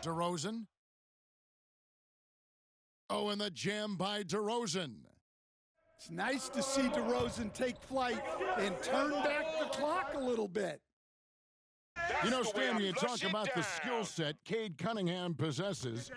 DeRozan. Oh, and the jam by DeRozan. It's nice to see DeRozan take flight and turn back the clock a little bit. You know, Stan, you talk about the skill set Cade Cunningham possesses.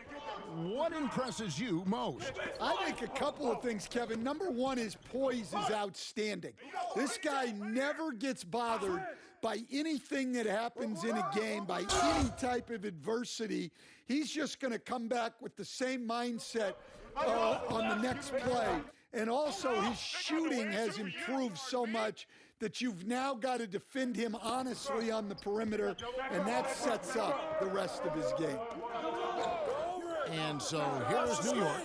What impresses you most? I think a couple of things, Kevin. Number one, his poise is outstanding. This guy never gets bothered by anything that happens in a game, by any type of adversity. He's just going to come back with the same mindset on the next play. And also, his shooting has improved so much that you've now got to defend him honestly on the perimeter, and that sets up the rest of his game. And so here is New York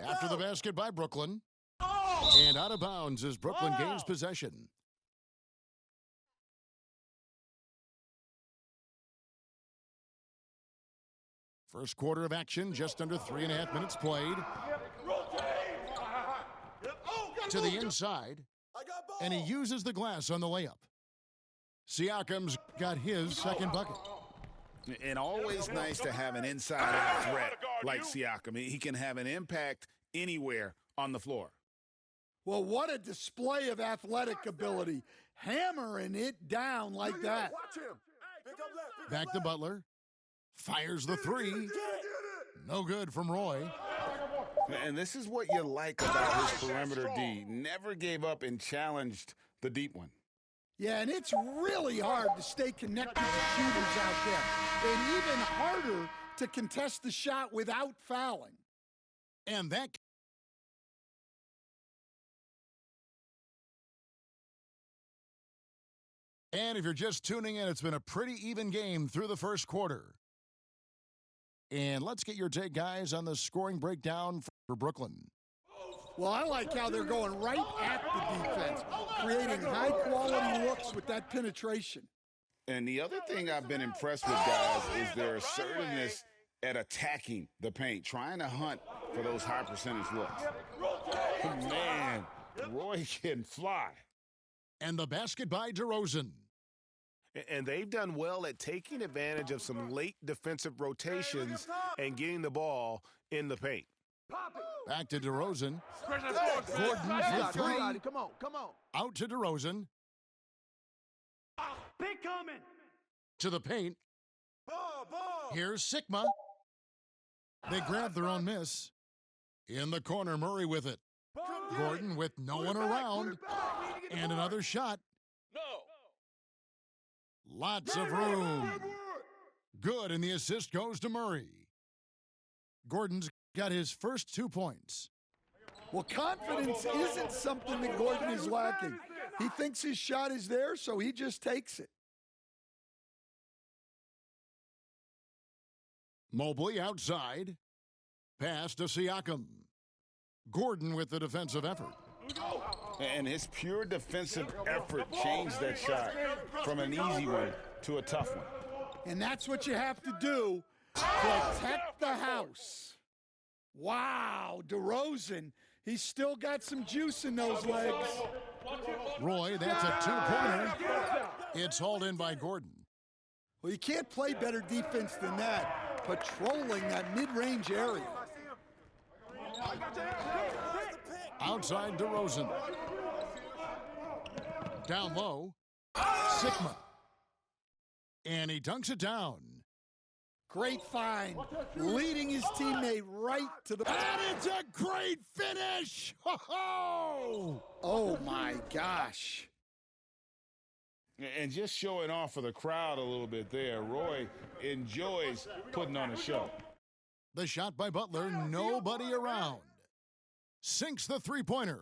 after the basket by Brooklyn. And out of bounds as Brooklyn gains possession. First quarter of action, just under 3.5 minutes played. To the inside, and he uses the glass on the layup. Siakam's got his second bucket. And always nice to have an inside-out threat like Siakam. He can have an impact anywhere on the floor. Well, what a display of athletic ability. Hammering it down like that. Back to Butler. Fires the three. No good from Roy. And this is what you like about his perimeter D. Never gave up and challenged the deep one. Yeah, and it's really hard to stay connected to shooters out there. And even harder to contest the shot without fouling. And that... And if you're just tuning in, it's been a pretty even game through the first quarter. And let's get your take, guys, on the scoring breakdown for Brooklyn. Well, I like how they're going right at the defense, creating high-quality looks with that penetration. And the other thing I've been impressed with, guys, is their assertiveness at attacking the paint, trying to hunt for those high-percentage looks. Man, Roy can fly. And the basket by DeRozan. And they've done well at taking advantage of some late defensive rotations and getting the ball in the paint. Back to DeRozan. Gordon for three. Come on. Out to DeRozan. Big coming. To the paint. Here's Sigma. They grab their own miss. In the corner, Murray with it. Gordon with no one around. And another shot. Lots of room. Good, and the assist goes to Murray. Gordon's got his first 2 points. Well, confidence isn't something that Gordon is lacking. He thinks his shot is there, so he just takes it. Mobley outside. Pass to Siakam. Gordon with the defensive effort. And his pure defensive effort changed that shot from an easy one to a tough one. And that's what you have to do. Protect the house. Wow, DeRozan, he's still got some juice in those legs. Roy, that's a two-pointer. It's hauled in by Gordon. Well, you can't play better defense than that, patrolling that mid-range area. Outside DeRozan. Down low. Sigma. And he dunks it down. Great find. Leading his teammate right to the... And it's a great finish! Ho-ho! Oh, my gosh. And just showing off for the crowd a little bit there. Roy enjoys putting on a show. The shot by Butler, nobody around. Sinks the three-pointer.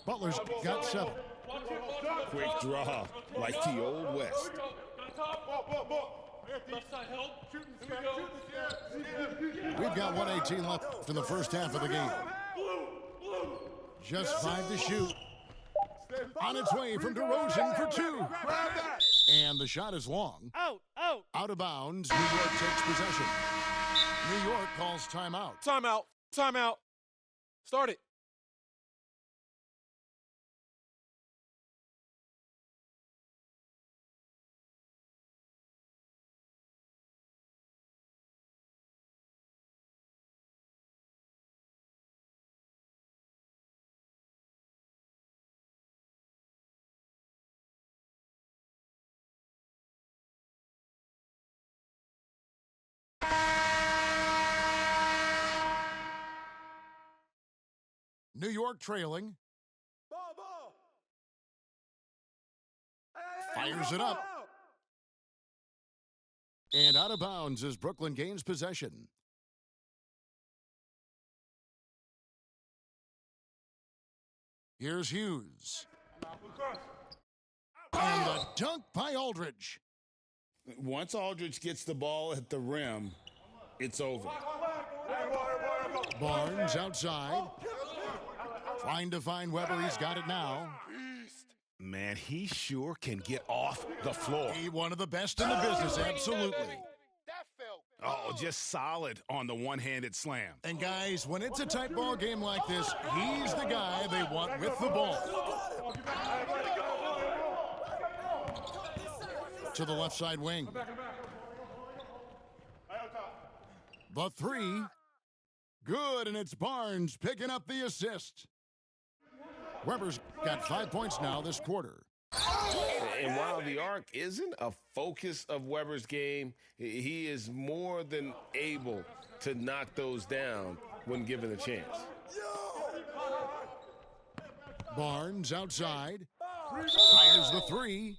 Butler's got 7. Quick draw, like the old West. We've got 1:18 left in the first half of the game. Just 5 to shoot. On its way from DeRozan for 2. And the shot is long. Out of bounds. New York takes possession. New York calls timeout. Timeout. Start it. New York trailing. Fires it up. And out of bounds as Brooklyn gains possession. Here's Hughes. And a dunk by Aldridge. Once Aldridge gets the ball at the rim, it's over. Barnes outside. Trying to find Weber. He's got it now. Man, he sure can get off the floor. He one of the best in the business, absolutely. Oh, just solid on the one-handed slam. And guys, when it's a tight ball game like this, he's the guy they want with the ball. To the left side wing. The three. Good, and it's Barnes picking up the assist. Weber's got 5 points now this quarter. And while the arc isn't a focus of Weber's game, he is more than able to knock those down when given a chance. Barnes outside. Fires the three.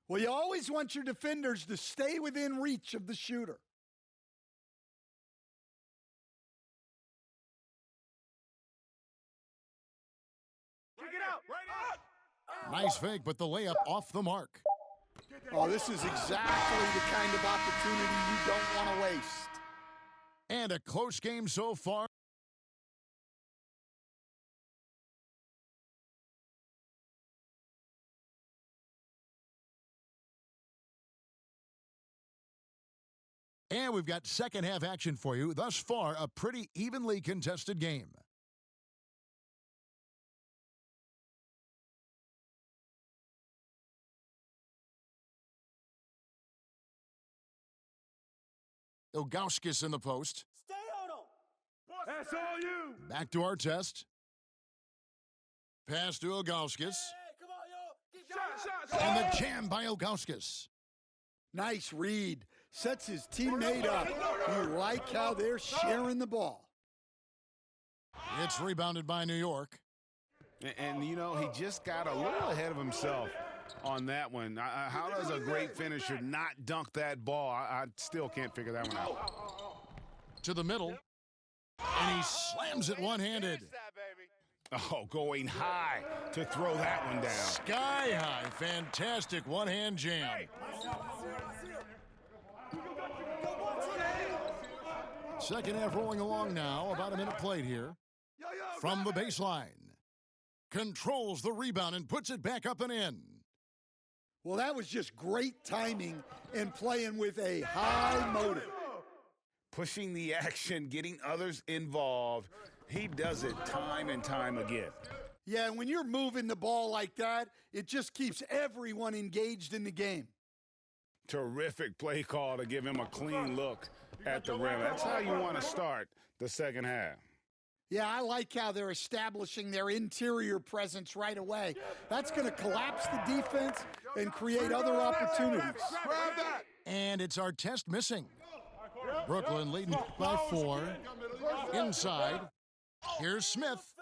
Well, you always want your defenders to stay within reach of the shooter. Nice fake, but the layup off the mark. Oh, this is exactly the kind of opportunity you don't want to waste. And a close game so far. And we've got second half action for you. Thus far, a pretty evenly contested game. Ilgauskas in the post. Stay on him. That's all you. Back to our test. Pass to Ilgauskas. Hey, come on, yo. And the jam by Ilgauskas. Nice read. Sets his teammate up. You like how they're sharing the ball. It's rebounded by New York. And you know, he just got a little ahead of himself on that one. How does a great finisher not dunk that ball? I still can't figure that one out. To the middle. And he slams it one-handed. Oh, going high to throw that one down. Sky high. Fantastic one-hand jam. Second half rolling along now. About a minute played here. From the baseline. Controls the rebound and puts it back up and in. Well, that was just great timing and playing with a high motor. Pushing the action, getting others involved. He does it time and time again. Yeah, and when you're moving the ball like that, it just keeps everyone engaged in the game. Terrific play call to give him a clean look at the rim. That's how you want to start the second half. Yeah, I like how they're establishing their interior presence right away. That's going to collapse the defense and create other opportunities. And it's our test missing. Brooklyn leading by 4. Inside. Here's Smith.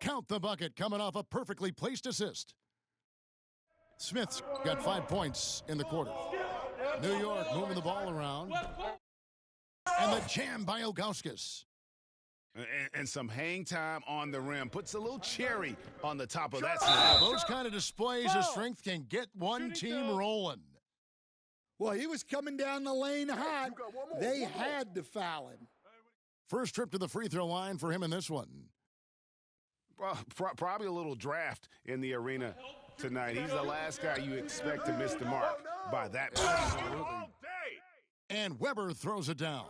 Count the bucket coming off a perfectly placed assist. Smith's got 5 points in the quarter. New York moving the ball around. And the jam by Ilgauskas. And some hang time on the rim. Puts a little cherry on the top of that slam. Those kind of displays of strength can get one team rolling. Well, he was coming down the lane hot. They had to foul him. First trip to the free throw line for him in this one. Probably a little draft in the arena tonight. He's the last guy you expect to miss the mark by that much. And Weber throws it down.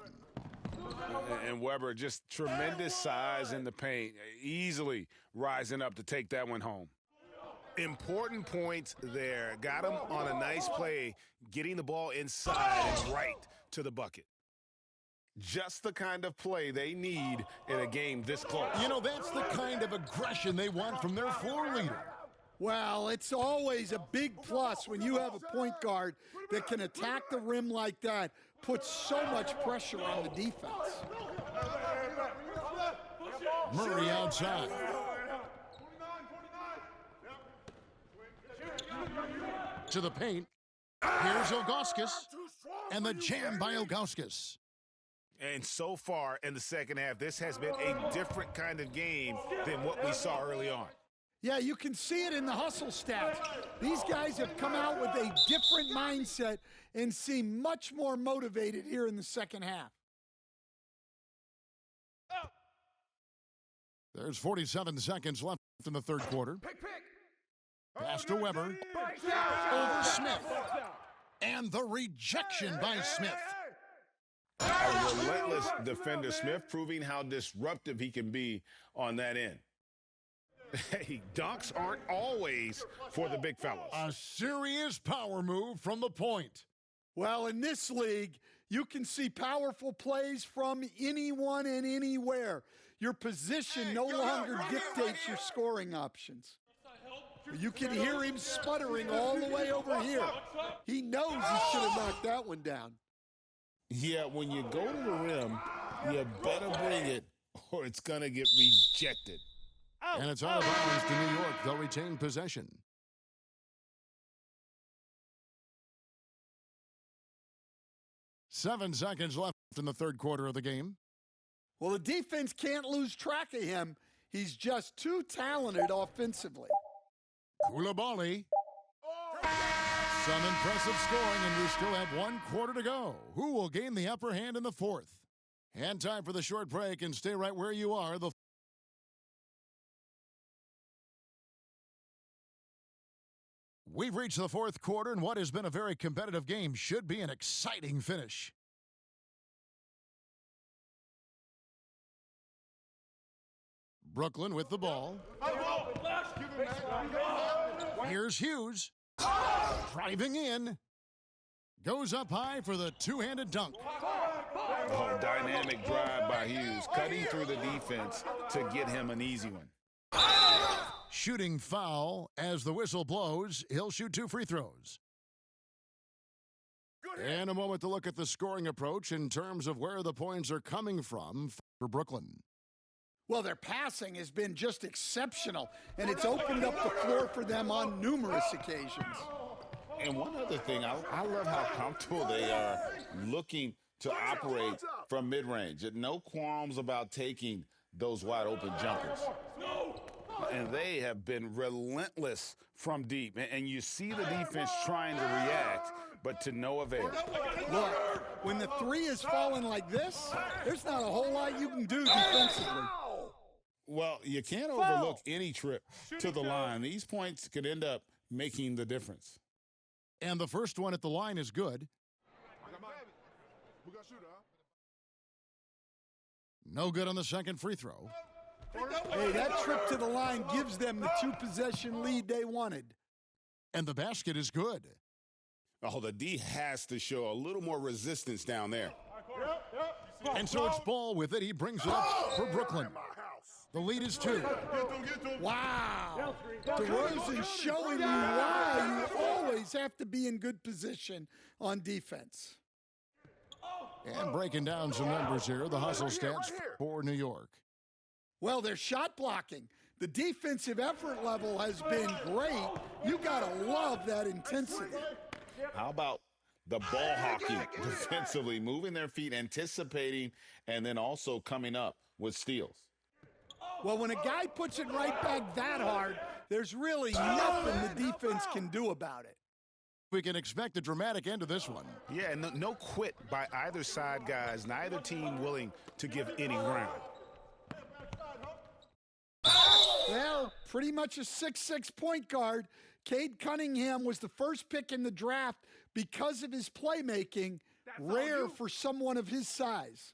And Weber, just tremendous size in the paint, easily rising up to take that one home. Important points there. Got him on a nice play, getting the ball inside and right to the bucket. Just the kind of play they need in a game this close. You know, that's the kind of aggression they want from their floor leader. Well, it's always a big plus when you have a point guard that can attack the rim like that, puts so much pressure on the defense. Murray outside. To the paint. Here's Ilgauskas. And the jam by Ilgauskas. And so far in the second half, this has been a different kind of game than what we saw early on. Yeah, you can see it in the hustle stats. These guys have come out with a different mindset and seem much more motivated here in the second half. There's 47 seconds left in the third quarter. Pass to Weber. Over Smith. And the rejection by Smith. A relentless defender, Smith, proving how disruptive he can be on that end. Hey, dunks aren't always for the big fellas. A serious power move from the point. Well, in this league, you can see powerful plays from anyone and anywhere. Your position no longer dictates your scoring options. You can hear him sputtering all the way over here. He knows he should have knocked that one down. Yeah, when you go to the rim, you better bring it or it's going to get rejected. And it's out of bounds to New York. They'll retain possession. Seven seconds left in the third quarter of the game. Well, the defense can't lose track of him. He's just too talented offensively. Koulibaly. Some impressive scoring, and we still have 1 quarter to go. Who will gain the upper hand in the fourth? And time for the short break, and stay right where you are. We've reached the fourth quarter, and what has been a very competitive game should be an exciting finish. Brooklyn with the ball. Here's Hughes. Driving in. Goes up high for the two-handed dunk. Oh, dynamic drive by Hughes, cutting through the defense to get him an easy one. Shooting foul as the whistle blows. He'll shoot 2 free throws. And a moment to look at the scoring approach in terms of where the points are coming from for Brooklyn. Well, their passing has been just exceptional, and it's opened up the floor for them on numerous occasions. And one other thing, I love how comfortable they are looking to operate from mid-range. No qualms about taking those wide-open jumpers. And they have been relentless from deep. And you see the defense trying to react, but to no avail. Look, when the three is falling like this, there's not a whole lot you can do defensively. Well, you can't overlook any trip to the line. These points could end up making the difference. And the first one at the line is good. No good on the second free throw. Hey, that trip to the line gives them the 2-possession lead they wanted. And the basket is good. Oh, the D has to show a little more resistance down there. And so it's Ball with it. He brings it up for Brooklyn. The lead is 2. Wow. DeRozan showing you why you always have to be in good position on defense. And breaking down some numbers here, the hustle stats for New York. Well, their shot blocking. The defensive effort level has been great. You got to love that intensity. How about the ball hawking defensively, moving their feet, anticipating, and then also coming up with steals? Well, when a guy puts it right back that hard, there's really nothing the defense can do about it. We can expect a dramatic end to this one. Yeah, no quit by either side, guys. Neither team willing to give any ground. Well, pretty much a 6'6" point guard. Cade Cunningham was the first pick in the draft because of his playmaking, rare for someone of his size.